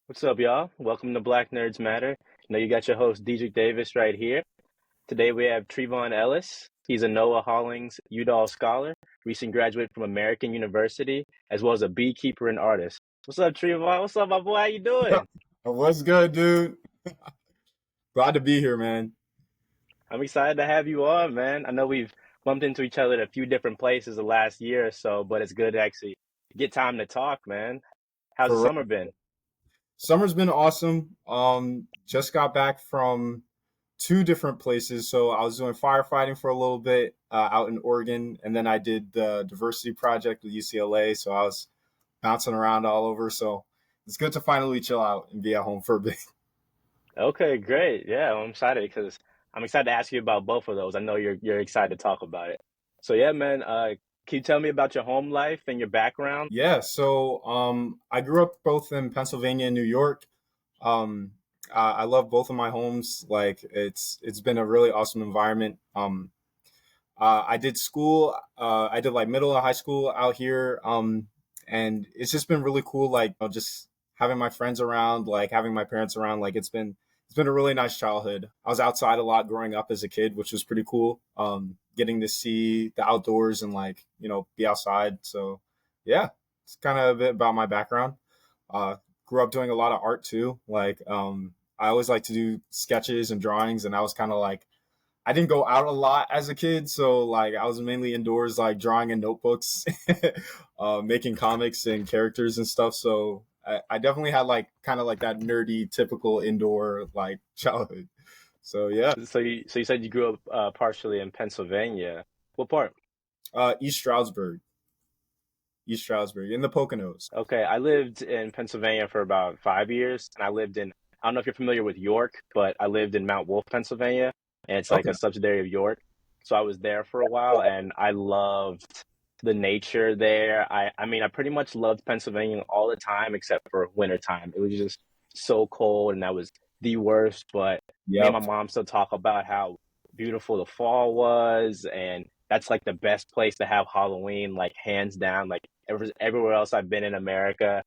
What's up, y'all? Welcome to Black Nerds Matter. You got your host, Deitrick Davis, right here. Today we have TreVaughn Ellis. He's a NOAA Hollings Udall scholar, recent graduate from American University, as well as a beekeeper and artist. What's up, TreVaughn? What's up, my boy? How you doing? What's good, dude? Glad to be here, man. I'm excited to have you on, man. I know we've bumped into each other at a few different places the last year or so, but it's good to actually get time to talk, man. How's the For summer real. been? Summer's been awesome. Just got back from two different places. So I was doing firefighting for a little bit out in Oregon, and then I did the diversity project with UCLA. So I was bouncing around all over. So it's good to finally chill out and be at home for a bit. Okay, great. Yeah, I'm excited because I'm excited to ask you about both of those. I know you're excited to talk about it. So yeah, man, can you tell me about your home life and your background? Yeah. So I grew up both in Pennsylvania and New York. Um, I love both of my homes. Like it's been a really awesome environment. I did school. I did like middle of high school out here, and it's just been really cool. Like just having my friends around, like having my parents around. Like it's been a really nice childhood. I was outside a lot growing up as a kid, which was pretty cool. Getting to see the outdoors and like be outside. So yeah, it's kind of a bit about my background. Uh, Grew up doing a lot of art too. Like I always like to do sketches and drawings, and I was kind of like I didn't go out a lot as a kid, so like I was mainly indoors, like drawing in notebooks, making comics and characters and stuff. So I definitely had like kind of like that nerdy, typical indoor like childhood. So yeah, So you said you grew up partially in Pennsylvania. What part? East Stroudsburg, East Stroudsburg in the Poconos. Okay, I lived in Pennsylvania for about 5 years, and I don't know if you're familiar with York, but I lived in Mount Wolf, Pennsylvania, and it's like Okay. a subsidiary of York. So I was there for a while, and I loved the nature there. I mean, I pretty much loved Pennsylvania all the time except for winter time. It was just so cold, and that was the worst. But me and my Yep. mom still talk about how beautiful the fall was, and that's like the best place to have Halloween, like hands down. Like everywhere else I've been in America,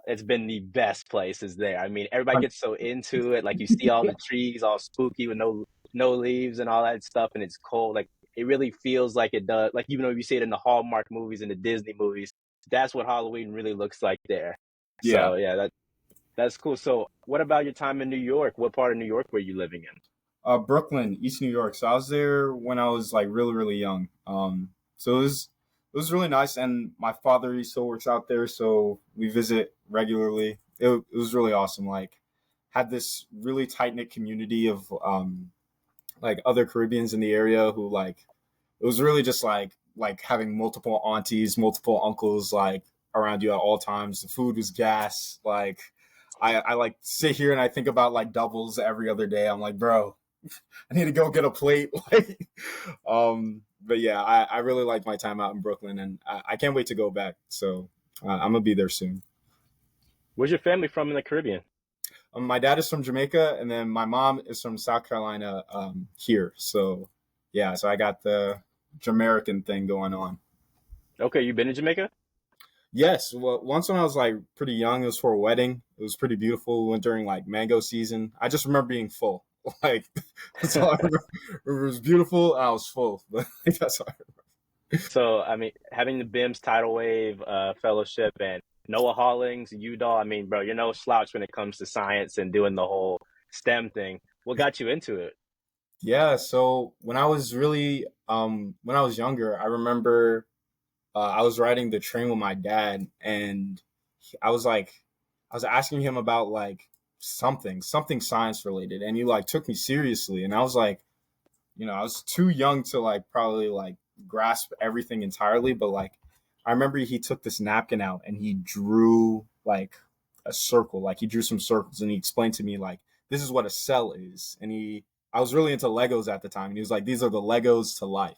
it's been the best places there. I mean, everybody gets so into it. Like you see all the trees all spooky with no leaves and all that stuff, and it's cold. Like it really feels like it does. Like even though you see it in the Hallmark movies and the Disney movies, that's what Halloween really looks like there. Yeah. So yeah, that's cool. So what about your time in New York? What part of New York were you living in? Brooklyn, East New York. So I was there when I was like really, really young. So it was really nice, and my father he still works out there, so we visit regularly. It was really awesome. Like had this really tight knit community of like other Caribbeans in the area who like it was really just like having multiple aunties, multiple uncles like around you at all times. The food was gas. Like I like sit here and I think about like doubles every other day. I'm like, bro, I need to go get a plate. Like, but yeah, I really liked my time out in Brooklyn, and I can't wait to go back. So I'm gonna be there soon. Where's your family from in the Caribbean? My dad is from Jamaica, and then my mom is from South Carolina. Here, so yeah, so I got the Jamaican thing going on. Okay, you been in Jamaica? Yes, well, once when I was like pretty young, it was for a wedding. It was pretty beautiful. We went during like mango season. I just remember being full. Like that's all I remember. It was beautiful. And I was full, but that's all. So, I mean, having the BIMS Tidal Wave fellowship and Noah Hollings, Udall, I mean, bro, you're no slouch when it comes to science and doing the whole STEM thing. What got you into it? Yeah, so when I was younger, I remember I was riding the train with my dad, and I was like, I was asking him about like something science related, and he like took me seriously, and I was like, I was too young to like probably like grasp everything entirely, but like I remember he took this napkin out and he drew like a circle, like he drew some circles and he explained to me like this is what a cell is. And I was really into Legos at the time and he was like, these are the Legos to life.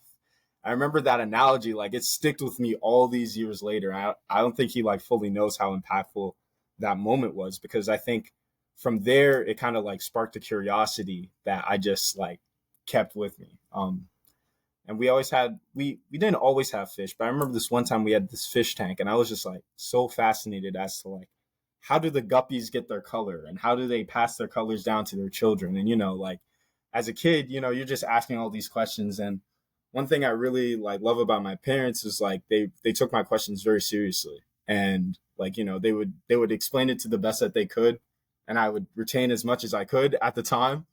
I remember that analogy, like it sticked with me all these years later. I don't think he like fully knows how impactful that moment was because I think from there it kind of like sparked a curiosity that I just like kept with me. And we didn't always have fish, but I remember this one time we had this fish tank, and I was just like so fascinated as to like how do the guppies get their color, and how do they pass their colors down to their children? And like as a kid, you're just asking all these questions. And one thing I really like love about my parents is like they took my questions very seriously, and like they would explain it to the best that they could, and I would retain as much as I could at the time.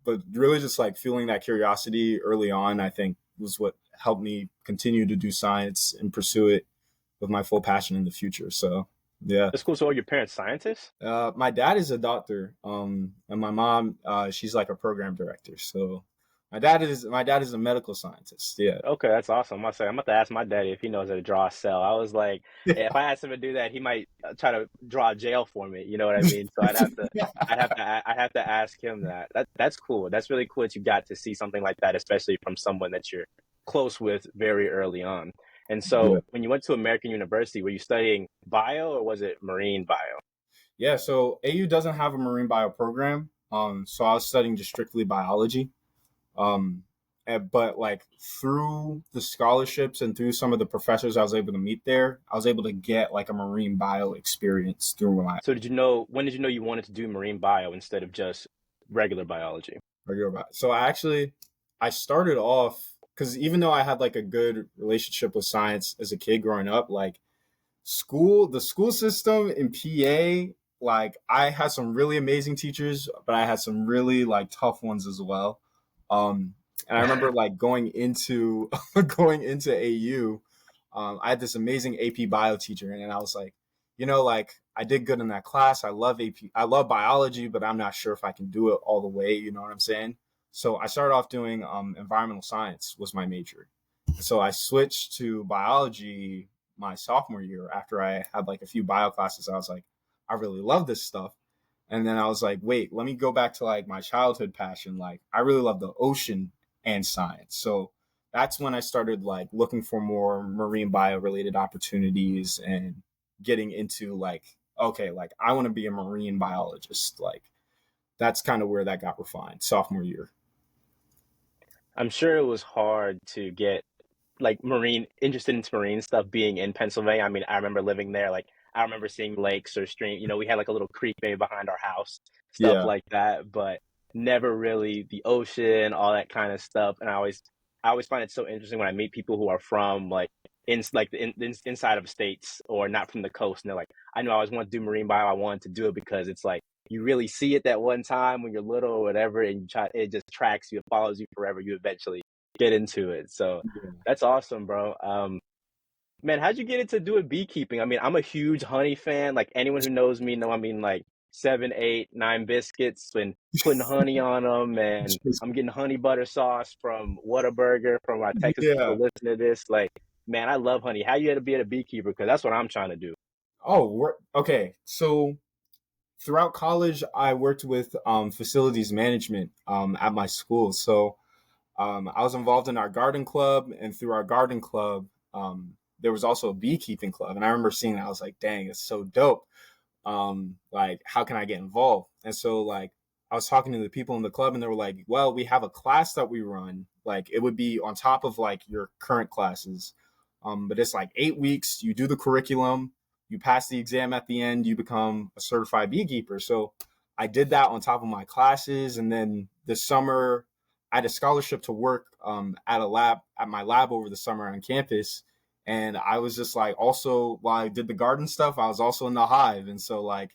But really just like feeling that curiosity early on, I think was what helped me continue to do science and pursue it with my full passion in the future. So yeah. That's cool. So are your parents scientists? My dad is a doctor, and my mom, she's like a program director. So my dad is a medical scientist. Yeah. Okay, that's awesome. I'm about to ask my daddy if he knows how to draw a cell. I was like, if I asked him to do that, he might try to draw a jail for me. You know what I mean? So I'd have to ask him that. That's cool. That's really cool that you got to see something like that, especially from someone that you're close with very early on. And Yeah. so when you went to American University, were you studying bio or was it marine bio? Yeah. So AU doesn't have a marine bio program. So I was studying just strictly biology. Um, but like through the scholarships and through some of the professors I was able to meet there, I was able to get like a marine bio experience through my So when did you know you wanted to do marine bio instead of just regular biology? regular bio. So I started off because even though I had like a good relationship with science as a kid growing up, like the school system in PA, like I had some really amazing teachers, but I had some really like tough ones as well. And I remember like going into going into AU, I had this amazing AP bio teacher, and I was like, like I did good in that class. I love AP, I love biology, but I'm not sure if I can do it all the way. You know what I'm saying? So I started off doing environmental science was my major. So I switched to biology my sophomore year after I had like a few bio classes. I was like, I really love this stuff. And then I was like, wait, let me go back to like my childhood passion. Like I really love the ocean and science. So that's when I started like looking for more marine bio related opportunities and getting into like, okay, like I want to be a marine biologist. Like that's kind of where that got refined sophomore year. I'm sure it was hard to get like marine interested in marine stuff being in Pennsylvania. I mean, I remember living there. Like, I remember seeing lakes or stream. You know, we had like a little creek maybe behind our house, stuff Yeah. like that, but never really the ocean, all that kind of stuff. And I always find it so interesting when I meet people who are from like inside of states or not from the coast, and they're like, I know I always wanted to do marine bio. I wanted to do it because it's like you really see it that one time when you're little or whatever, and you try. It just tracks you, it follows you forever. You eventually get into it. So that's awesome, bro. Man, how'd you get into doing beekeeping? I mean, I'm a huge honey fan. Like anyone who knows me know, I mean, like 7, 8, 9 biscuits and putting honey on them, and I'm getting honey butter sauce from Whataburger from our Texas Yeah. people listening to this. Like, man, I love honey. How you had to be a beekeeper? Because that's what I'm trying to do. Oh, okay. So throughout college, I worked with facilities management at my school. So I was involved in our garden club, and through our garden club, there was also a beekeeping club. And I remember seeing that. I was like, dang, it's so dope. Like, how can I get involved? And so, like, I was talking to the people in the club, and they were like, well, we have a class that we run. Like, it would be on top of like your current classes. But it's like 8 weeks. You do the curriculum, you pass the exam at the end, you become a certified beekeeper. So I did that on top of my classes. And then this summer, I had a scholarship to work at my lab over the summer on campus. And I was just like, also while I did the garden stuff, I was also in the hive. And so like,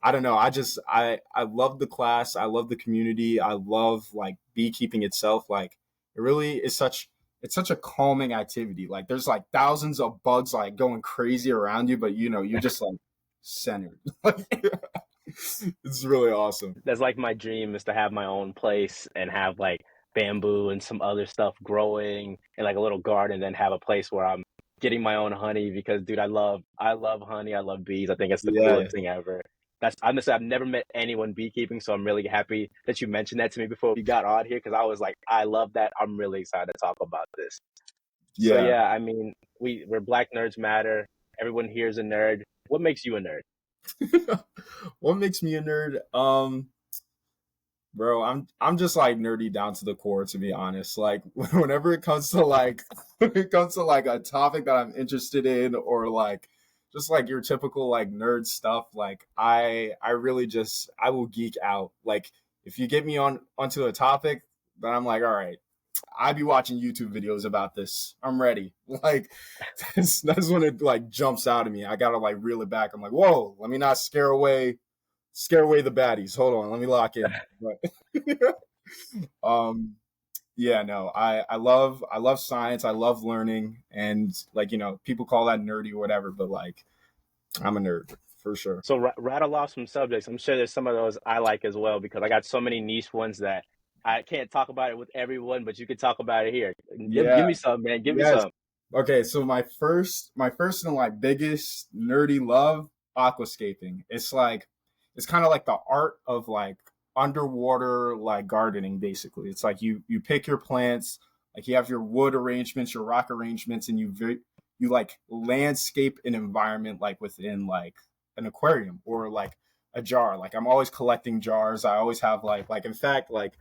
I don't know, I love the class, I love the community, I love like beekeeping itself. Like it really is such a calming activity. Like there's like thousands of bugs like going crazy around you, but you're just like centered. It's really awesome. That's like my dream is to have my own place and have like bamboo and some other stuff growing in like a little garden, and then have a place where I'm getting my own honey because dude, I love honey, I love bees. I think it's the Yeah. coolest thing ever. That's honestly I've never met anyone beekeeping, so I'm really happy that you mentioned that to me before we got on here because I was like, I love that. I'm really excited to talk about this. So Yeah. yeah, I mean, we're Black Nerds Matter. Everyone here is a nerd. What makes you a nerd? What makes me a nerd? Bro, I'm just like nerdy down to the core, to be honest. Like whenever it comes to like when it comes to like a topic that I'm interested in, or like just like your typical like nerd stuff. Like I really just I will geek out. Like if you get me on onto a topic, then I'm like, all right, I be watching YouTube videos about this. I'm ready. Like that's when it like jumps out at me. I gotta like reel it back. I'm like, whoa, let me not scare away the baddies. Hold on, let me lock in. But um yeah, no, I love science. I love learning, and like people call that nerdy or whatever, but like I'm a nerd for sure. So rattle off some subjects. I'm sure there's some of those I like as well because I got so many niche ones that I can't talk about it with everyone, but you can talk about it here. Give Yeah, me some, man. Give me yes. some. Okay, so my first and like biggest nerdy love, aquascaping. It's kind of like the art of like underwater like gardening basically. It's like you pick your plants, like you have your wood arrangements, your rock arrangements, and you like landscape an environment like within like an aquarium or like a jar. Like I'm always collecting jars. I always have like in fact like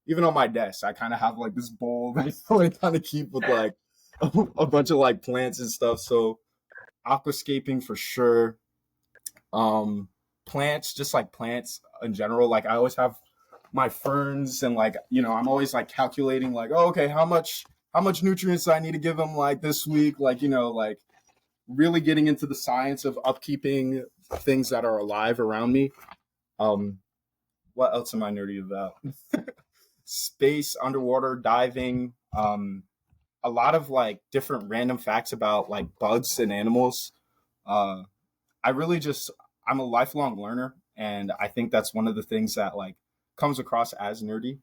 even on my desk, I kind of have like this bowl that I kind of keep with like a bunch of like plants and stuff. So aquascaping for sure. Plants, just like plants in general. Like I always have my ferns and like I'm always like calculating like, oh, okay, how much nutrients I need to give them like this week. Like like really getting into the science of upkeeping things that are alive around me. Um, what else am I nerdy about? Space, underwater diving. A lot of like different random facts about like bugs and animals. Uh, I really just I'm a lifelong learner, and I think that's one of the things that like comes across as nerdy.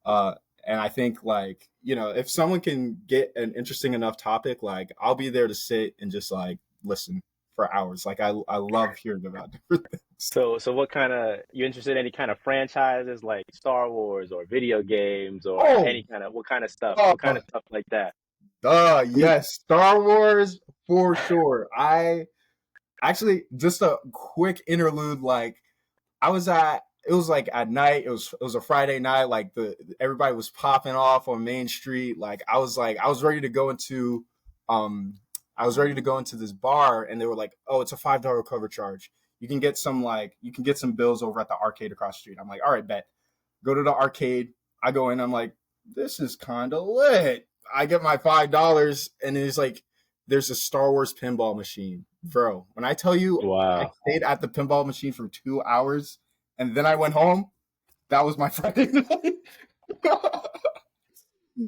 Uh, and I think like if someone can get an interesting enough topic, like I'll be there to sit and just like listen for hours. Like I love hearing about different things. So what kind of you interested in any kind of franchises like Star Wars or video games or Oh, any kind of what kind of stuff? oh, What kind of stuff like that? yes, Star Wars for sure. I actually just a quick interlude. Like I was at it was like at night. It was a Friday night. Like the everybody was popping off on Main Street. Like I was ready to go into um I was ready to go into this bar, and they were like, "Oh, it's a $5 cover charge. You can get some bills over at the arcade across the street." I'm like, "All right, bet." Go to the arcade. I go in. I'm like, "This is kind of lit." I get my $5, and it's like there's a Star Wars pinball machine, bro. When I tell you, I Wow. stayed at the pinball machine for 2 hours, and then I went home. That was my Friday night.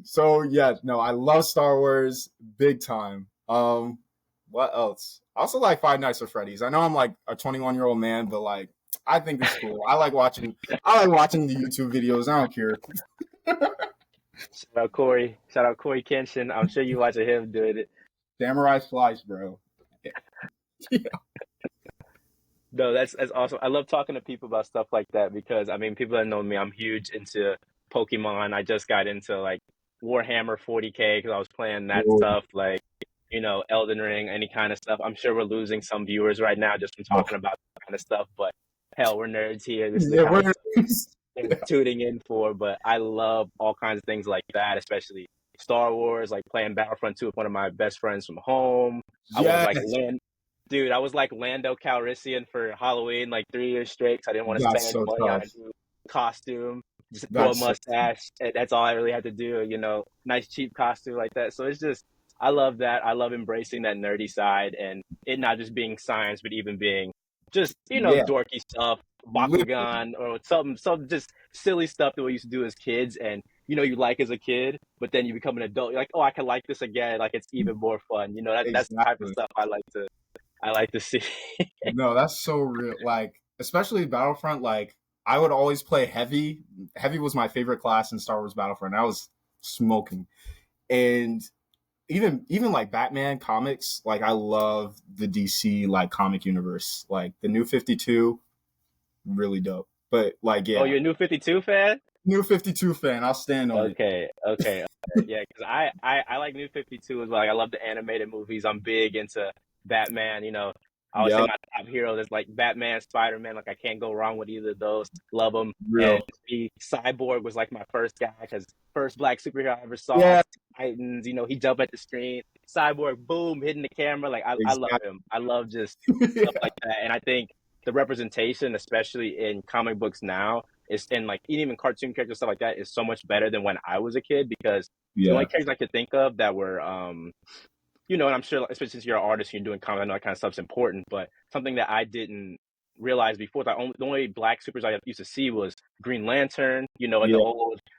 So yeah, no, I love Star Wars big time. What else? I also like Five Nights at Freddy's. I know I'm like a 21-year-old man, but like I think it's cool. I like watching the YouTube videos. I don't care. Shout out Corey. Shout out Corey Kenshin. I'm sure you watching him doing it. Samurai Slice, bro. No, that's awesome. I love talking to people about stuff like that because I mean, people that know me, I'm huge into Pokemon. I just got into like Warhammer 40K because I was playing that stuff, like Elden Ring, any kind of stuff. I'm sure we're losing some viewers right now just from Oh, talking about that kind of stuff, but hell, we're nerds here. This is the yeah, kind of we're stuff they're tuning in for. But I love all kinds of things like that, especially Star Wars, like playing Battlefront 2 with one of my best friends from home. I was like yes. Dude, I was like Lando Calrissian for Halloween like 3 years straight because I didn't want to spend That's any so money on tough. a new costume. Just grow a That's so mustache. And that's all I really had to do. Nice cheap costume like that. So it's just, I love that. I love embracing that nerdy side and it not just being science, but even being just, yeah. dorky stuff, Literally. Bakugan or some just silly stuff that we used to do as kids and, you like as a kid, but then you become an adult. You're like, oh, I can like this again. Like it's even more fun. That's the type of Exactly. stuff I like to see. No, that's so real. Like, especially Battlefront, like I would always play heavy. Heavy was my favorite class in Star Wars Battlefront. I was smoking. And even like Batman comics, like I love the DC like comic universe. Like the new 52, really dope. But like Oh, yeah, you're a new 52 fan? new 52 fan, I'll stand on it. Okay, okay, okay. Yeah, because I like New 52 as well. Like, I love the animated movies. I'm big into Batman. I would say Yep, my top hero is like Batman, Spider-Man. Like, I can't go wrong with either of those. Love them. And real. Cyborg was like my first guy because first black superhero I ever saw. Yeah, Titans, he jump at the screen, Cyborg, boom, hitting the camera. Like I love Exactly. him. I love just stuff Yeah. like that. And I think the representation, especially in comic books now, is in like even cartoon characters, stuff like that, is so much better than when I was a kid because the only Yeah. characters I could think of that were and I'm sure, like, especially since you're an artist, you're doing comedy, I know that kind of stuff's important. But something that I didn't realize before, the only black supers I used to see was Green Lantern, and Yeah.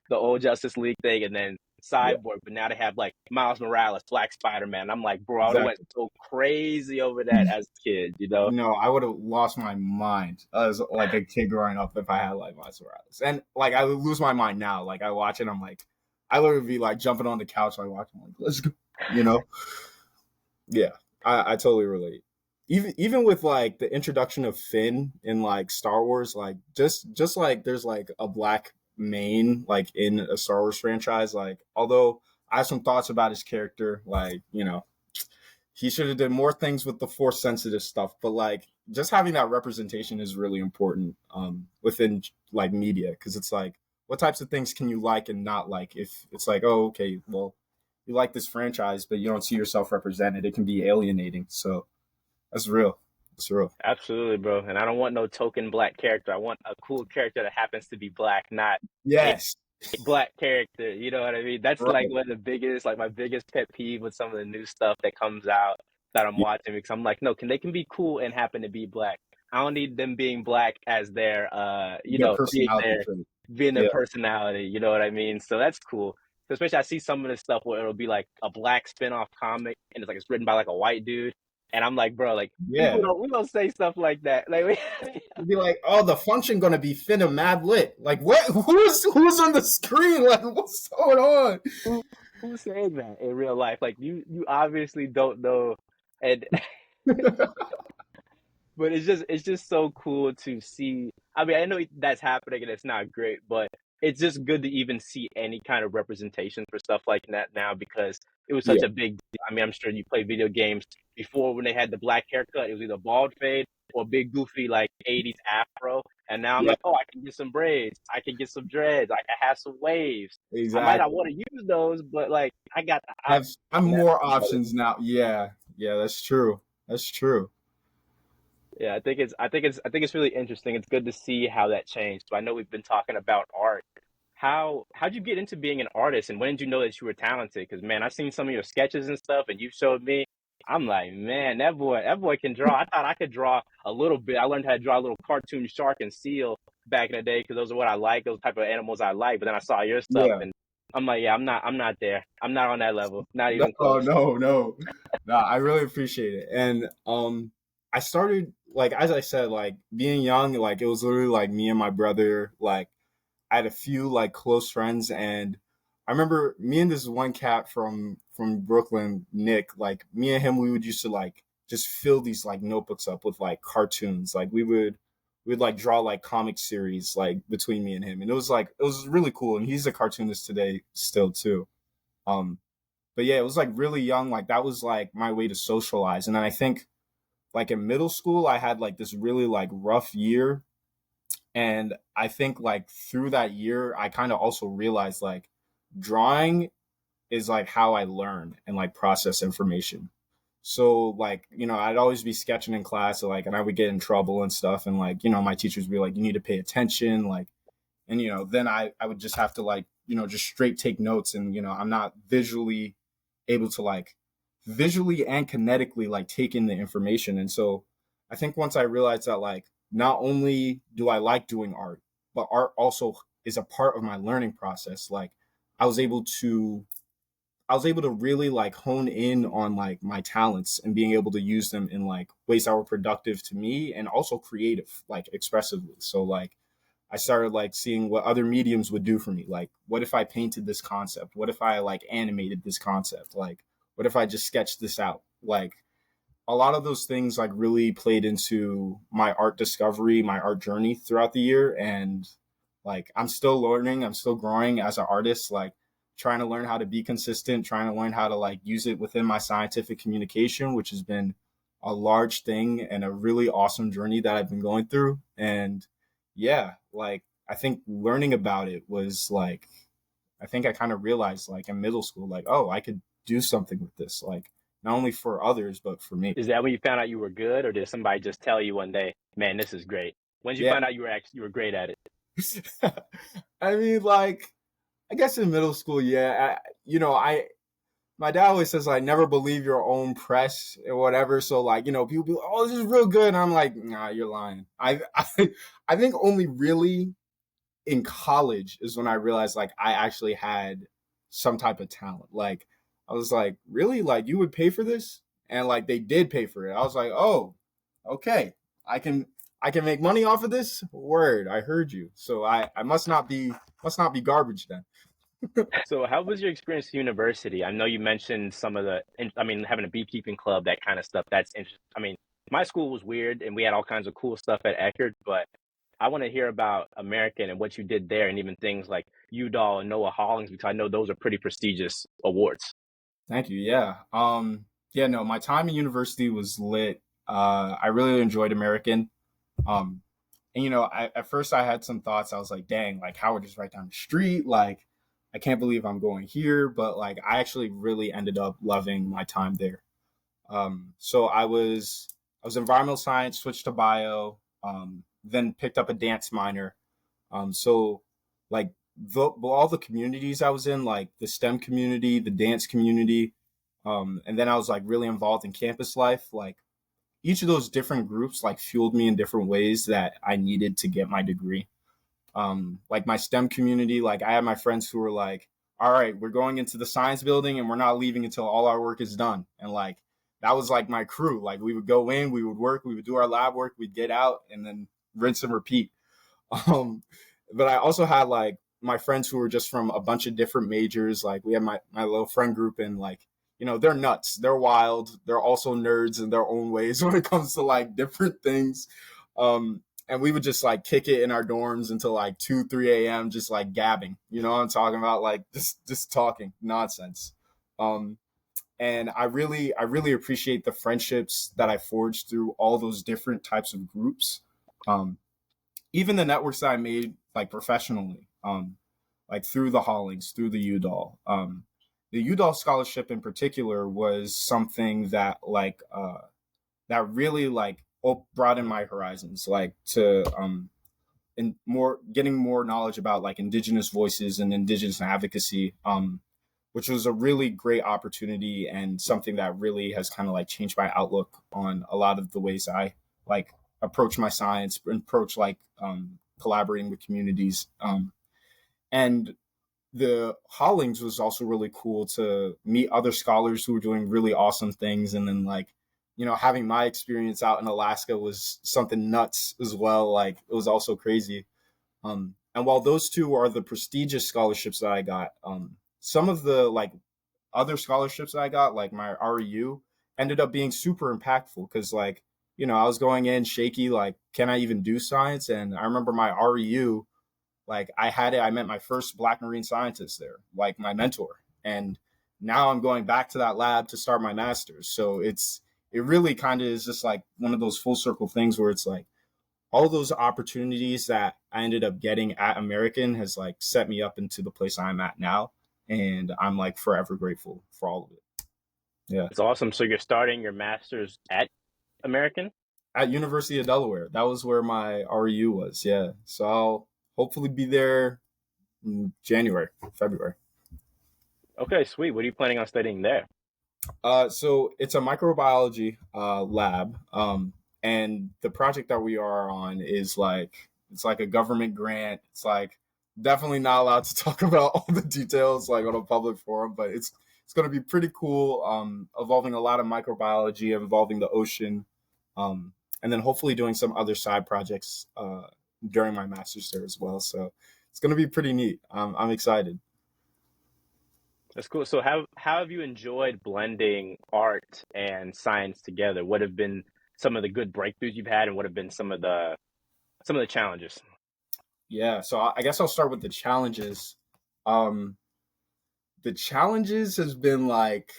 the old Justice League thing, and then Yeah. Cyborg. But now they have like Miles Morales, Black Spider-Man. I'm like, bro, I would have went Exactly. so crazy over that as a kid. No, I would have lost my mind as like a kid growing up if I had like Miles Morales. And like I would lose my mind now. Like I watch it, I'm like, I literally be like jumping on the couch like watching like, let's go. You know? Yeah. I totally relate. Even with like the introduction of Finn in like Star Wars, like just like there's like a black main like in a Star Wars franchise, like although I have some thoughts about his character, like, he should have done more things with the force sensitive stuff, but like just having that representation is really important within like media, because it's like what types of things can you like and not like. If it's like, oh, okay, well, you like this franchise but you don't see yourself represented, it can be alienating. So that's real. It's real. Absolutely, bro. And I don't want no token black character. I want a cool character that happens to be black, not a Yes. black character. You know what I mean? That's like Right. one of the biggest, like my biggest pet peeve with some of the new stuff that comes out that I'm Yeah, watching because I'm like, no, they can be cool and happen to be black. I don't need them being black as their their personality trait. being their Yeah. personality, you know what I mean? So that's cool. Especially I see some of the stuff where it'll be like a black spin-off comic and it's written by like a white dude. And I'm like, bro, like Yeah. we don't say stuff like that. Like we, You'd be like, oh, the function gonna be Finn and Mad Lit. Like, what? Who's on the screen? Like, what's going on? who who's saying that in real life? Like you obviously don't know, and but it's just so cool to see. I mean, I know that's happening and it's not great, but it's just good to even see any kind of representation for stuff like that now because it was such Yeah. a big deal. I mean, I'm sure you played video games before when they had the black haircut. It was either bald fade or big goofy like '80s afro. And now I'm Yeah. like, oh, I can get some braids, I can get some dreads, I can have some waves. I might not Exactly. want to use those, but like I got the Have option now. more options now. Yeah. Yeah. That's true. That's true. Yeah, I think it's really interesting. It's good to see how that changed. But I know we've been talking about art. How'd you get into being an artist, and when did you know that you were talented? Because man, I've seen some of your sketches and stuff, and you showed me. I'm like, man, that boy can draw. I thought I could draw a little bit. I learned how to draw a little cartoon shark and seal back in the day because those are what I like, those type of animals I like. But then I saw your stuff, Yeah. and I'm like, yeah, I'm not there. I'm not on that level. Not No, even close. no, no. No, I really appreciate it. And I started like as I said, like being young, like it was literally like me and my brother, like I had a few like close friends, and I remember me and this one cat from Brooklyn, Nick, like me and him, we would used to like just fill these like notebooks up with like cartoons. Like we'd like draw like comic series like between me and him. And it was really cool. And he's a cartoonist today still too. Um but yeah, it was like really young. Like that was like my way to socialize. And then I think like in middle school, I had like this really like rough year. And I think like through that year, I kind of also realized like drawing is like how I learn and like process information. So like, I'd always be sketching in class, so, like, and I would get in trouble and stuff. And like, my teachers would be like, you need to pay attention. Like, and then I would just have to like, just straight take notes. And I'm not visually able to like visually and kinetically like take in the information. And so I think once I realized that like not only do I like doing art, but art also is a part of my learning process. Like I was able to really like hone in on like my talents and being able to use them in like ways that were productive to me and also creative, like expressively. So like I started like seeing what other mediums would do for me. Like, what if I painted this concept? What if I like animated this concept? Like, what if I just sketched this out? Like, a lot of those things like really played into my art discovery, my art journey throughout the year. And like, I'm still learning, I'm still growing as an artist, like trying to learn how to be consistent, trying to learn how to like use it within my scientific communication, which has been a large thing and a really awesome journey that I've been going through. And yeah, like I think learning about it was like I think I kind of realized like in middle school, like, oh, I could do something with this, like not only for others but for me. Is that when you found out you were good, or did somebody just tell you one day, "Man, this is great"? When did you Yeah. find out you were great at it? I mean, like, I guess in middle school, yeah, I my dad always says like never believe your own press or whatever. So like, people be like, oh, this is real good. And I'm like, nah, you're lying. I think only really in college is when I realized like I actually had some type of talent. Like I was like, really? Like you would pay for this? And like they did pay for it. I was like, oh, okay. I can I can make money off of this? Word, I heard you. So I must not be garbage then. So, how was your experience at university? I know you mentioned some of I mean, having a beekeeping club, that kind of stuff. That's interesting. I mean, my school was weird and we had all kinds of cool stuff at Eckerd, but I want to hear about American and what you did there, and even things like Udall and NOAA Hollings, because I know those are pretty prestigious awards. Thank you. Yeah. Yeah, no, my time in university was lit. I really enjoyed American. Um, and at first I had some thoughts. I was like, dang, like Howard is right down the street. Like, I can't believe I'm going here. But like, I actually really ended up loving my time there. So I was environmental science, switched to bio, then picked up a dance minor. So like all the communities I was in, like the STEM community, the dance community, and then I was like really involved in campus life. Like each of those different groups like fueled me in different ways that I needed to get my degree. Like my STEM community, like I had my friends who were like, all right, we're going into the science building and we're not leaving until all our work is done. And like that was like my crew. Like we would go in, we would work, we would do our lab work, we'd get out and then rinse and repeat. Um, but I also had like my friends who were just from a bunch of different majors. Like we had my little friend group, and like they're nuts, they're wild, they're also nerds in their own ways when it comes to like different things. And we would just like kick it in our dorms until like 2 3 a.m. just like gabbing. You know what I'm talking about? Like just talking nonsense. Um, and I really appreciate the friendships that I forged through all those different types of groups. Um, Even the networks that I made like professionally, like through the Hollings, through the Udall. The Udall scholarship in particular was something that that really like broadened my horizons, like to and more getting more knowledge about like indigenous voices and indigenous advocacy, which was a really great opportunity and something that really has kind of like changed my outlook on a lot of the ways I like approach my science, approach like collaborating with communities. And the Hollings was also really cool to meet other scholars who were doing really awesome things. And then like, having my experience out in Alaska was something nuts as well. Like it was also crazy. And while those two are the prestigious scholarships that I got, some of the like other scholarships that I got, like my REU, ended up being super impactful because like, I was going in shaky, like, can I even do science? And I remember my REU, like I met my first Black marine scientist there, like my mentor. And now I'm going back to that lab to start my master's. So it really kind of is just like one of those full circle things where it's like all those opportunities that I ended up getting at American has like set me up into the place I'm at now. And I'm like forever grateful for all of it. Yeah. It's awesome. So you're starting your master's at American? At University of Delaware. That was where my REU was. Yeah. So I'll hopefully be there in January, February. Okay, sweet. What are you planning on studying there? So it's a microbiology lab, and the project that we are on is like it's like a government grant. It's like definitely not allowed to talk about all the details like on a public forum, but it's going to be pretty cool. Involving a lot of microbiology, involving the ocean, and then hopefully doing some other side projects during my master's there as well. So it's going to be pretty neat. I'm excited. That's cool. So how have you enjoyed blending art and science together? What have been some of the good breakthroughs you've had, and what have been some of the challenges? Yeah, so I guess I'll start with the challenges. Um, the challenges has been like,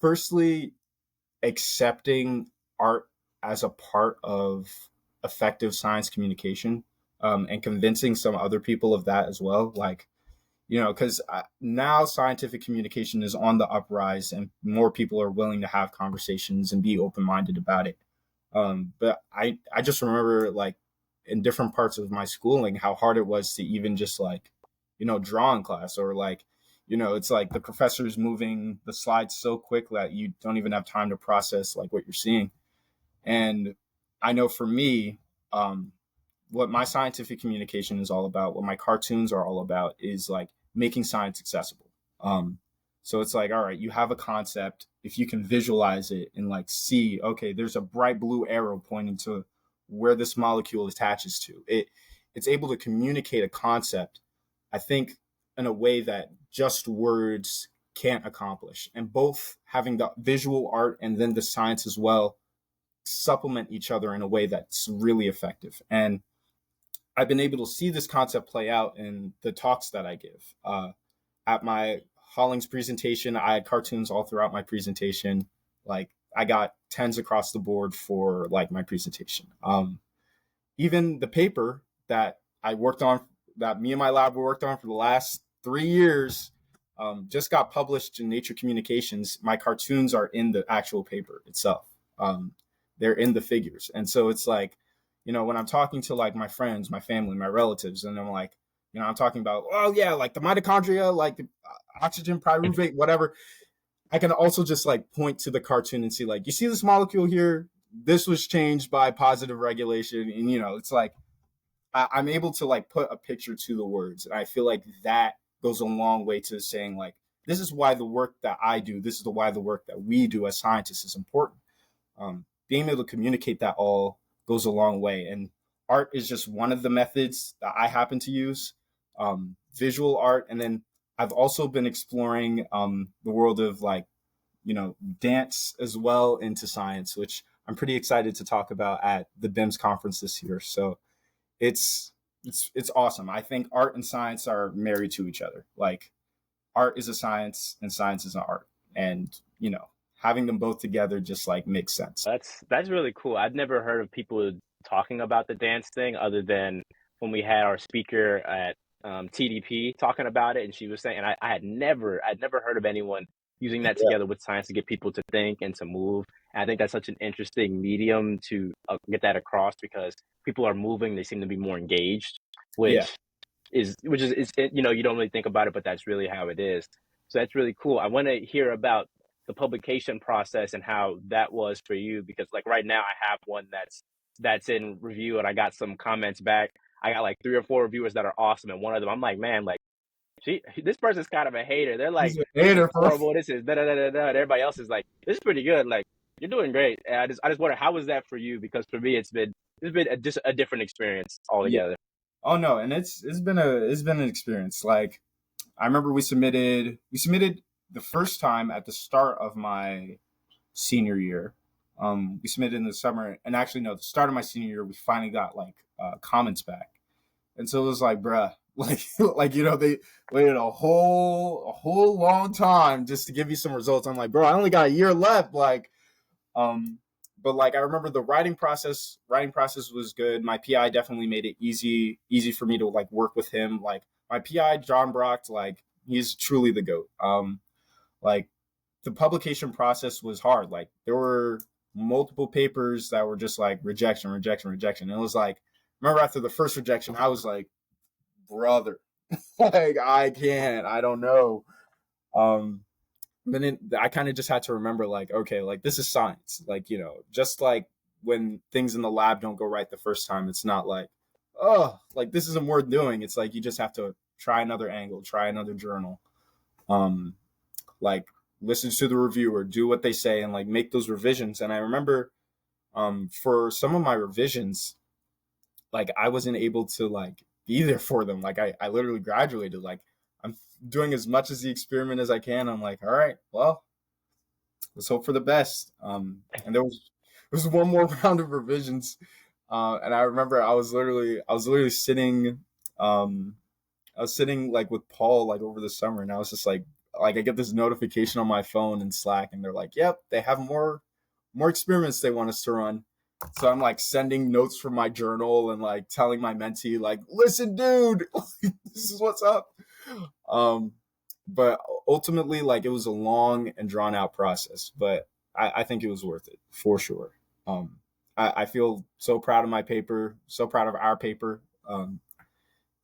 firstly, accepting art as a part of effective science communication, and convincing some other people of that as well. Like, because now scientific communication is on the uprise and more people are willing to have conversations and be open-minded about it. But I just remember like in different parts of my schooling how hard it was to even just like, draw in class, or like, it's like the professor's moving the slides so quick that you don't even have time to process like what you're seeing. And I know for me, what my scientific communication is all about, what my cartoons are all about, is like making science accessible. Um, so it's like, all right, you have a concept. If you can visualize it and like see, okay, there's a bright blue arrow pointing to where this molecule attaches to it. It's able to communicate a concept, I think, in a way that just words can't accomplish. And both having the visual art and then the science as well supplement each other in a way that's really effective. And I've been able to see this concept play out in the talks that I give. At my Hollings presentation, I had cartoons all throughout my presentation. Like I got tens across the board for like my presentation. Even the paper that I worked on, that me and my lab worked on for the last 3 years, just got published in Nature Communications. My cartoons are in the actual paper itself. They're in the figures. And so it's like, when I'm talking to like my friends, my family, my relatives, and I'm like, I'm talking about, oh yeah, like the mitochondria, like the oxygen pyruvate, whatever. I can also just like point to the cartoon and see like, you see this molecule here? This was changed by positive regulation. And, it's like, I'm able to like put a picture to the words. And I feel like that goes a long way to saying like, this is why the work that I do, this is why the work that we do as scientists is important. Being able to communicate that all goes a long way. And art is just one of the methods that I happen to use, visual art. And then I've also been exploring the world of like, dance as well into science, which I'm pretty excited to talk about at the BIMS conference this year. So it's awesome. I think art and science are married to each other. Like art is a science and science is an art. And, having them both together just like makes sense. That's really cool. I've never heard of people talking about the dance thing other than when we had our speaker at TDP talking about it, and she was saying, and I'd never heard of anyone using that Yeah. together with science to get people to think and to move. And I think that's such an interesting medium to get that across because people are moving; they seem to be more engaged, Yeah. which you don't really think about it, but that's really how it is. So that's really cool. I want to hear about the publication process and how that was for you because like right now I have one that's in review and I got some comments back. I got like 3 or 4 reviewers that are awesome, and one of them I'm like, man, like this person's kind of a hater. They're like, He's a this is hater for horrible. This is da da da da da. And everybody else is like, this is pretty good. Like you're doing great. And I just wonder how was that for you because for me it's been just a different experience yeah. altogether. Oh no, and it's been an experience. Like I remember we submitted the first time at the start of my senior year. We submitted in the summer, and actually no, the start of my senior year, we finally got like comments back, and so it was like, bruh, like they waited a whole long time just to give you some results. I'm like, bro, I only got a year left, like, um, but like I remember the writing process. Writing process was good. My PI definitely made it easy for me to like work with him. Like my PI, John Brock, like he's truly the goat. Like the publication process was hard. Like there were multiple papers that were just like rejection, rejection, rejection. And it was like, remember after the first rejection, I was like, brother, like I can't, I don't know. Um, but then I kind of just had to remember, like, okay, like this is science. Like, just like when things in the lab don't go right the first time, it's not like, oh, like this isn't worth doing. It's like you just have to try another angle, try another journal. Um, like listen to the reviewer, do what they say, and like make those revisions. And I remember for some of my revisions, like I wasn't able to like be there for them. Like I literally graduated. Like I'm doing as much as the experiment as I can. I'm like, all right, well, let's hope for the best. And there was one more round of revisions, and I remember I was literally sitting, I was sitting like with Paul like over the summer, and I was just like I get this notification on my phone and Slack, and they're like, "Yep, they have more experiments they want us to run." So I'm like sending notes from my journal and like telling my mentee like, "Listen, dude, this is what's up." um, but ultimately, like, it was a long and drawn out process, but I think it was worth it for sure. Um, I feel so proud of my paper, so proud of our paper.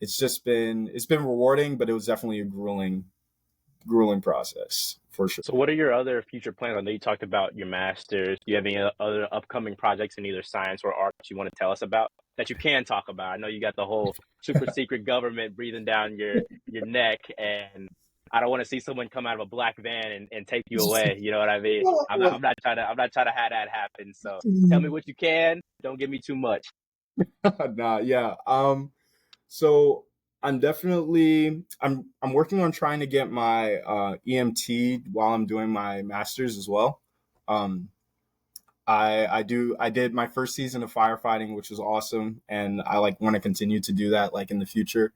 It's been rewarding, but it was definitely a grueling process for sure. So what are your other future plans? I know you talked about your master's. Do you have any other upcoming projects in either science or arts you want to tell us about that you can talk about? I know you got the whole super secret government breathing down your neck, and I don't want to see someone come out of a black van and take you away. You know what I mean? I'm not trying to have that happen. So tell me what you can. Don't give me too much. Nah, yeah. So I'm working on trying to get my EMT while I'm doing my master's as well. Um, I did my first season of firefighting, which was awesome, and I like want to continue to do that like in the future.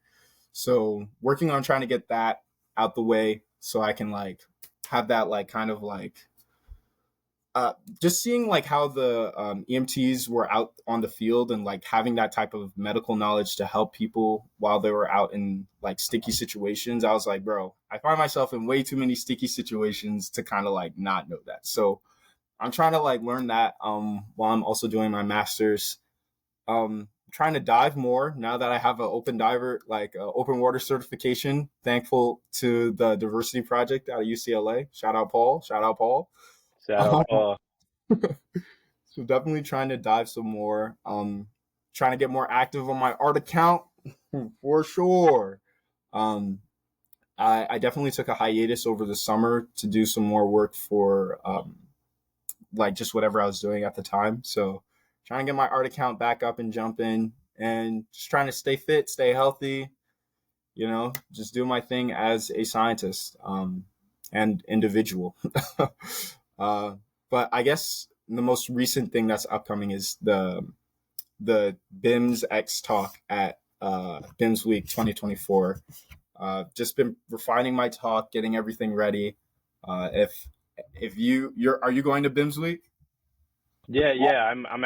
So working on trying to get that out the way so I can like have that like kind of like just seeing like how the EMTs were out on the field and like having that type of medical knowledge to help people while they were out in like sticky situations. I was like, bro, I find myself in way too many sticky situations to kind of like not know that. So I'm trying to like learn that while I'm also doing my master's. Trying to dive more now that I have an open diver, like open water certification. Thankful to the diversity project out of UCLA. Shout out Paul. Shout out Paul. Shout out, Paul. So definitely trying to dive some more. Trying to get more active on my art account for sure. Um, I definitely took a hiatus over the summer to do some more work for like just whatever I was doing at the time. So trying to get my art account back up and jumping and just trying to stay fit, stay healthy, just do my thing as a scientist and individual. uh, but I guess the most recent thing that's upcoming is the BIMS X talk at BIMS Week 2024. Just been refining my talk, getting everything ready. If you're are you going to BIMS Week? Yeah.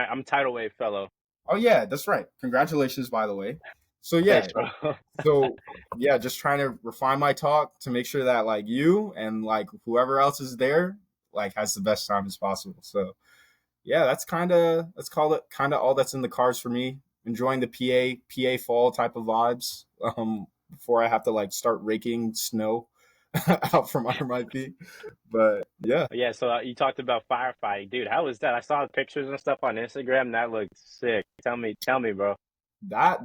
I'm Tidal Wave fellow. Oh yeah, that's right. Congratulations, by the way. So yeah, Thanks, bro. so yeah, just trying to refine my talk to make sure that like you and like whoever else is there like has the best time as possible. So yeah, that's kind of let's call it kind of all that's in the cards for me. Enjoying the PA fall type of vibes before I have to like start raking snow out from under my feet. But yeah, Yeah, so you talked about firefighting, dude. How was that? I saw the pictures and stuff on Instagram. That looked sick. Tell me, bro.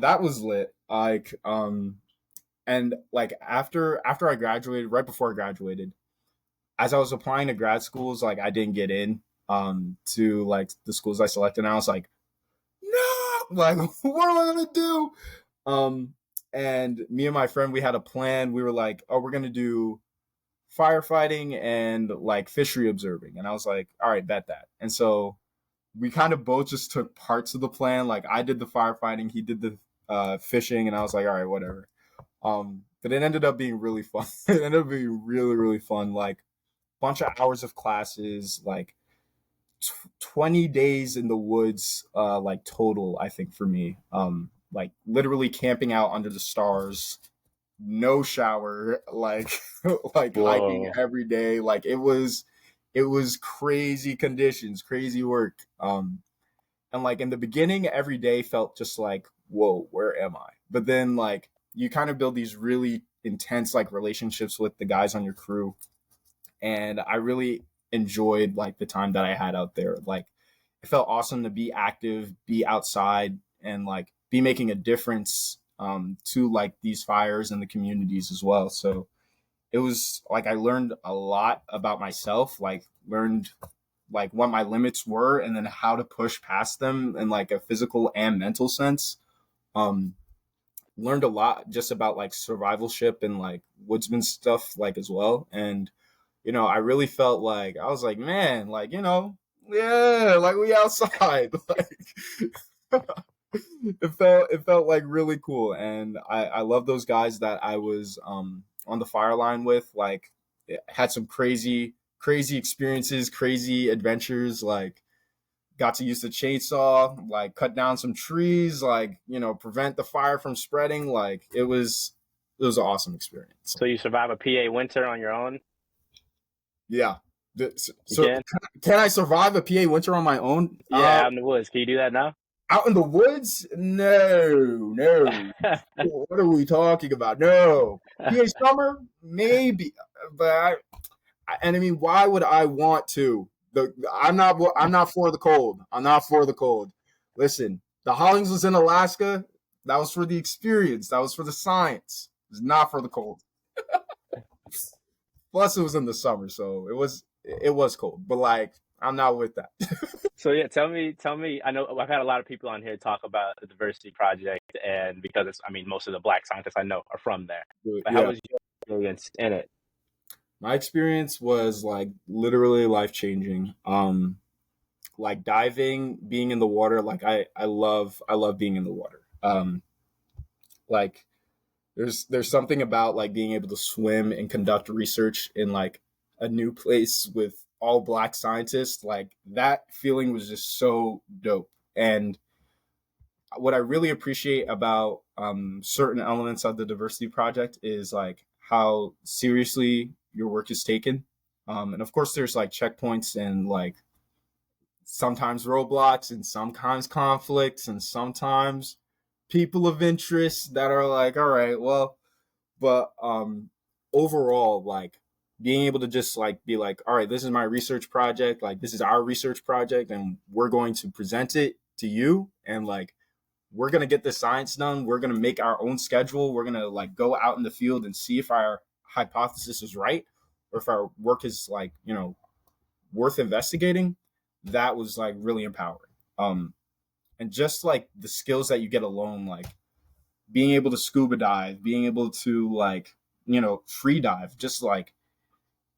that was lit. Like and like after I graduated, right before I graduated, as I was applying to grad schools, like I didn't get in to like the schools I selected. And I was like, no, like what am I gonna do? Um, and me and my friend, we had a plan. We were like, oh, we're gonna do firefighting and like fishery observing. And I was like, all right, bet that. And so we kind of both just took parts of the plan. Like I did the firefighting, he did the fishing, and I was like, all right, whatever. But it ended up being really fun. It ended up being really, really fun. Like bunch of hours of classes, like 20 days in the woods, like total, I think for me. Like literally camping out under the stars, no shower, like like hiking Whoa. every day. Like it was crazy conditions, crazy work. And like in the beginning, every day felt just like, whoa, where am I? But then like you kind of build these really intense like relationships with the guys on your crew. And I really enjoyed like the time that I had out there. Like it felt awesome to be active, be outside, and like be making a difference to like these fires and the communities as well. So it was like I learned a lot about myself, like learned like what my limits were and then how to push past them in like a physical and mental sense. Um, Learned a lot just about like survivalship and like woodsman stuff like as well. And I really felt like I was like, man, like, yeah, like we outside. Like it felt like really cool. And I love those guys that I was on the fire line with. Like had some crazy experiences, crazy adventures, like got to use the chainsaw, like cut down some trees, like, prevent the fire from spreading. Like it was was an awesome experience. So you survive a PA winter on your own? Yeah. You So can? can I survive a PA winter on my own? Yeah, out in the woods. Can you do that now? Out in the woods? No, no. What are we talking about? No. PA summer? Maybe. But and I mean, why would I want to? I'm not for the cold. I'm not for the cold. Listen, the Hollings was in Alaska. That was for the experience. That was for the science. It was not for the cold. Plus, it was in the summer, so it was cold. But like, I'm not with that. So yeah, tell me. I know I've had a lot of people on here talk about the diversity project, and because it's, I mean, most of the Black scientists I know are from there. But how Yeah, was your experience in it? my experience was like literally life changing. Like diving, being in the water. Like I love being in the water. Like there's something about like being able to swim and conduct research in like a new place with all Black scientists. Like that feeling was just so dope. And what I really appreciate about certain elements of the diversity project is like how seriously your work is taken. And of course, there's like checkpoints and like sometimes roadblocks and sometimes conflicts and sometimes people of interest that are like, all right, well, but overall, like being able to just like be like, all right, this is my research project, like this is our research project, and we're going to present it to you, and like we're gonna get the science done. We're gonna make our own schedule. We're gonna like go out in the field and see if our hypothesis is right or if our work is like, worth investigating. That was like really empowering. And just like the skills that you get alone, like being able to scuba dive, being able to like, free dive, just like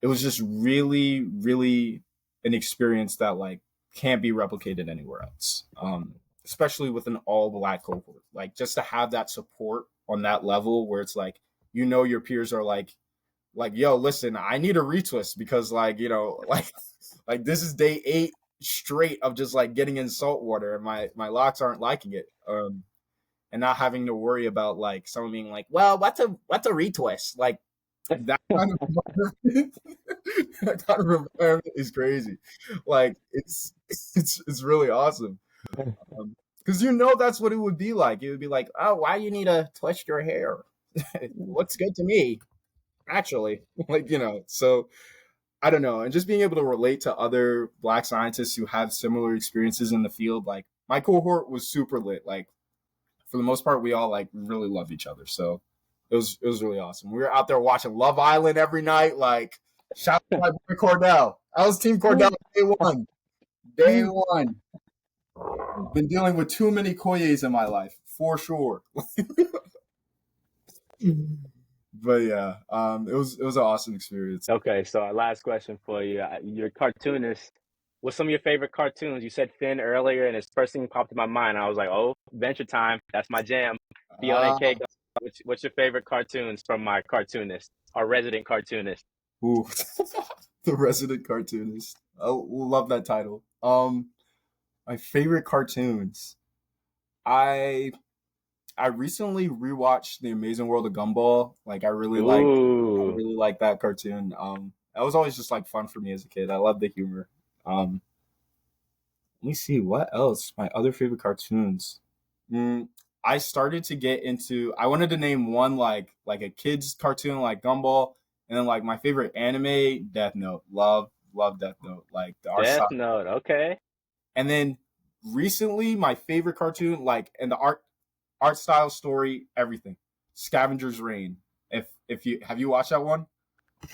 it was just really, really an experience that like can't be replicated anywhere else. Especially with an all Black cohort, like just to have that support on that level where it's like, your peers are like, yo, listen, I need a retwist because like, like this is day 8 straight of just like getting in salt water and my locks aren't liking it. And not having to worry about like someone being like, well, what's a retwist? Like that kind of environment, that kind of environment is crazy. Like it's really awesome. Because that's what it would be like. It would be like, oh, why you need to twist your hair? It looks good to me, actually. Like, so I don't know. And just being able to relate to other Black scientists who have similar experiences in the field, like my cohort was super lit. Like for the most part, we all like really love each other. So it was really awesome. We were out there watching Love Island every night. Like shout out to my boy Cordell. I was Team Cordell day one. Day one. Been dealing with too many Koyes in my life, for sure. But yeah, it was an awesome experience. Okay, so our last question for you. You're a cartoonist. What's some of your favorite cartoons? You said Finn earlier, and his first thing popped in my mind. I was like, oh, Adventure Time. That's my jam. Fiona and Uh, Cake. What's your favorite cartoons from my cartoonist, our resident cartoonist? ooh, the resident cartoonist. I love that title. My favorite cartoons. I I recently rewatched The Amazing World of Gumball. Like I Ooh, really like that cartoon. That was always just like fun for me as a kid. I love the humor. Um, Let me see what else. My other favorite cartoons. Mm, I started to get into. I wanted to name one like a kids cartoon like Gumball, and then like my favorite anime, Death Note. Love Death Note. Like the art Death style. Note. Okay. And then recently, my favorite cartoon, like and the art style, story, everything. Scavenger's Reign. If you have you watched that one?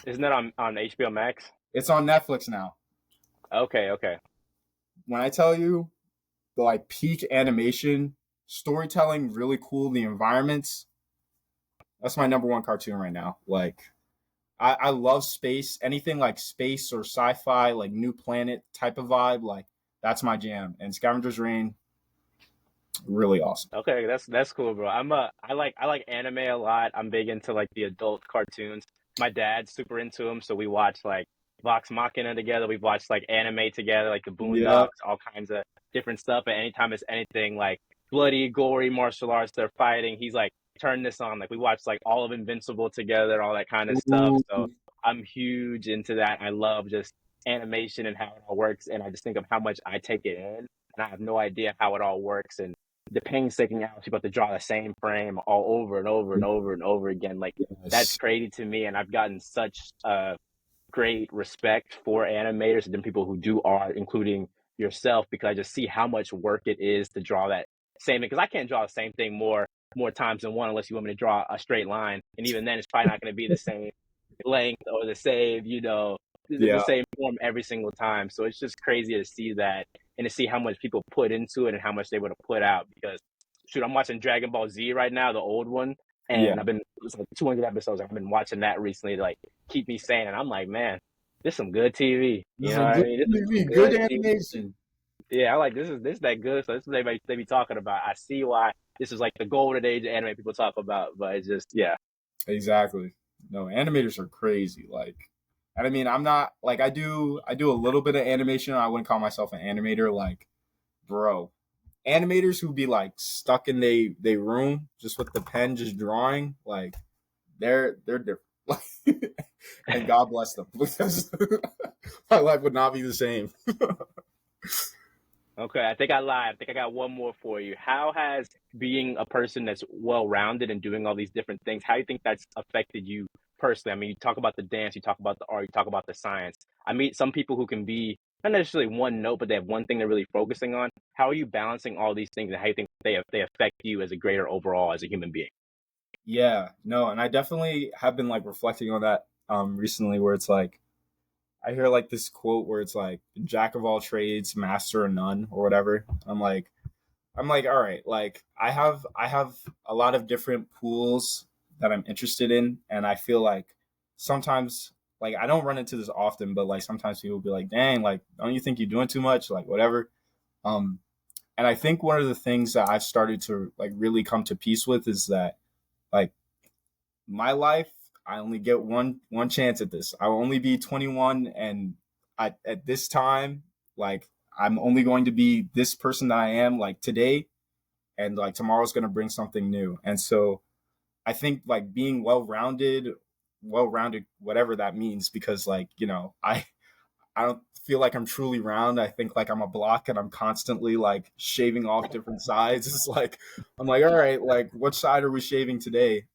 Isn't that on HBO Max? It's on Netflix now. Okay, okay. When I tell you the like peak animation, storytelling, really cool, the environments, that's my number one cartoon right now. Like I love space, anything like space or sci-fi, like new planet type of vibe, like that's my jam. And Scavenger's Reign, really awesome. Okay, that's cool, bro. I like anime a lot. I'm big into like the adult cartoons. My dad's super into them, so we watch like Vox Machina together. We've watched like anime together, like the Yeah. Boondocks, all kinds of different stuff. And anytime it's anything like bloody, gory martial arts, they're fighting. He's like turn this on. Like we watched like all of Invincible together, all that kind of stuff. Ooh, So I'm huge into that. I love just animation and how it all works, and I just think of how much I take it in, and I have no idea how it all works, and the painstaking hours you have to draw the same frame all over and over and over and over again. Like that's yes. crazy to me, and I've gotten such great respect for animators and people who do art, including yourself, because I just see how much work it is to draw that same. Because I can't draw the same thing more times than one unless you want me to draw a straight line, and even then, it's probably not going to be the same length or the same, the Yeah, same form every single time. So it's just crazy to see that and to see how much people put into it and how much they would have put out. Because shoot, I'm watching Dragon Ball Z right now, the old one, yeah. and it's like 200 episodes. I've been watching that recently to like keep me sane. And I'm like, man, this is some good TV. This You is know a what I good mean? This is some TV, good good TV. animation. Yeah, I like this is that good. So this is what they be talking about. I see why this is like the golden age of anime people talk about, but it's just yeah. Exactly. No, animators are crazy. Like, and I mean, I'm not like I do a little bit of animation. I wouldn't call myself an animator. Like, bro, animators who be like stuck in they room just with the pen, just drawing. Like, they're different. Like, and God bless them because my life would not be the same. Okay, I think I lied. I think I got one more for you. How has being a person that's well-rounded and doing all these different things, how do you think that's affected you personally? I mean, you talk about the dance, you talk about the art, you talk about the science. I meet some people who can be not necessarily one note, but they have one thing they're really focusing on. How are you balancing all these things, and how do you think they affect you as a greater overall as a human being? Yeah, no, and I definitely have been like reflecting on that recently, where it's like I hear like this quote where it's like jack of all trades, master of none, or whatever. I'm like, all right, like I have a lot of different pools that I'm interested in, and I feel like sometimes like I don't run into this often, but like sometimes people be like, dang, like don't you think you're doing too much? Like whatever. Um and I think one of the things that I've started to like really come to peace with is that like my life, I only get one chance at this. I will only be 21, and at this time, like I'm only going to be this person that I am like today, and like tomorrow's going to bring something new. And so I think like being well rounded, whatever that means, because like I don't feel like I'm truly round. I think like I'm a block, and I'm constantly like shaving off different sides. It's like I'm like, all right, like what side are we shaving today?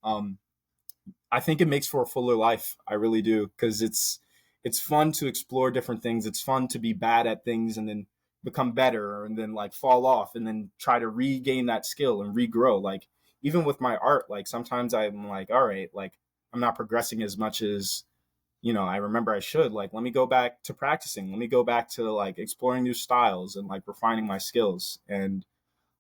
I think it makes for a fuller life. I really do, because it's fun to explore different things. It's fun to be bad at things and then become better, and then like fall off and then try to regain that skill and regrow. Like even with my art, like sometimes I'm like, all right, like I'm not progressing as much as I remember I should. Like let me go back to practicing. Let me go back to like exploring new styles and like refining my skills. And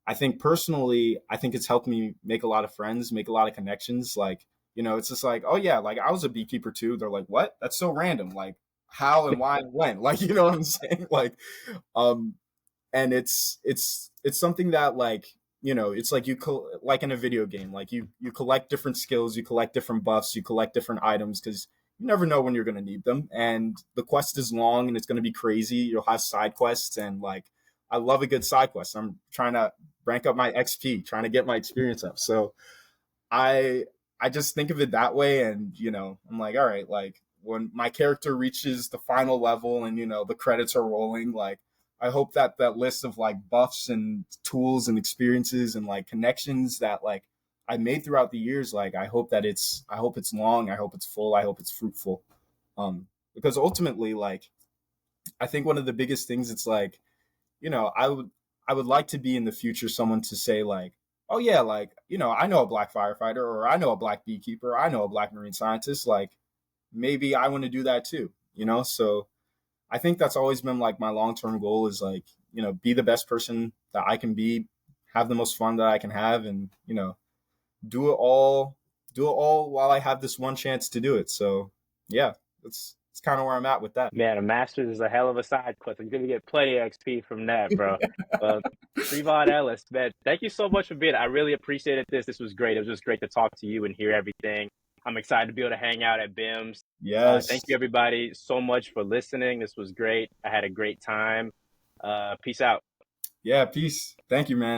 I think personally, I think it's helped me make a lot of friends, make a lot of connections. Like, it's just like, oh yeah, like I was a beekeeper too. They're like, what? That's so random. Like, how and why and when? Like, you know what I'm saying? Like, um, and it's something that like, it's like like in a video game, like you collect different skills, you collect different buffs, you collect different items because you never know when you're going to need them. And the quest is long and it's going to be crazy. You'll have side quests, and like I love a good side quest. I'm trying to rank up my XP, trying to get my experience up. So I I just think of it that way, and I'm like, all right, like when my character reaches the final level and the credits are rolling, like I hope that that list of like buffs and tools and experiences and like connections that like I made throughout the years, like I hope it's long, I hope it's full, I hope it's fruitful. Because ultimately, like I think one of the biggest things, it's like I would like to be in the future someone to say like, oh yeah, like I know a black firefighter, or I know a black beekeeper, or I know a black marine scientist. Like maybe I want to do that too. So I think that's always been like my long term goal is like be the best person that I can be, have the most fun that I can have, and do it all do it all while I have this one chance to do it. So yeah, that's kind of where I'm at with that. Man, a master's is a hell of a side quest. You're gonna get plenty of XP from that, bro. Uh, TreVaughn Ellis, man, thank you so much for being. I really appreciated this. This was great. It was just great to talk to you and hear everything. I'm excited to be able to hang out at BIMS. Thank Yes. you, everybody, so much for listening. This was great. I had a great time. Peace out. Yeah, peace. Thank you, man.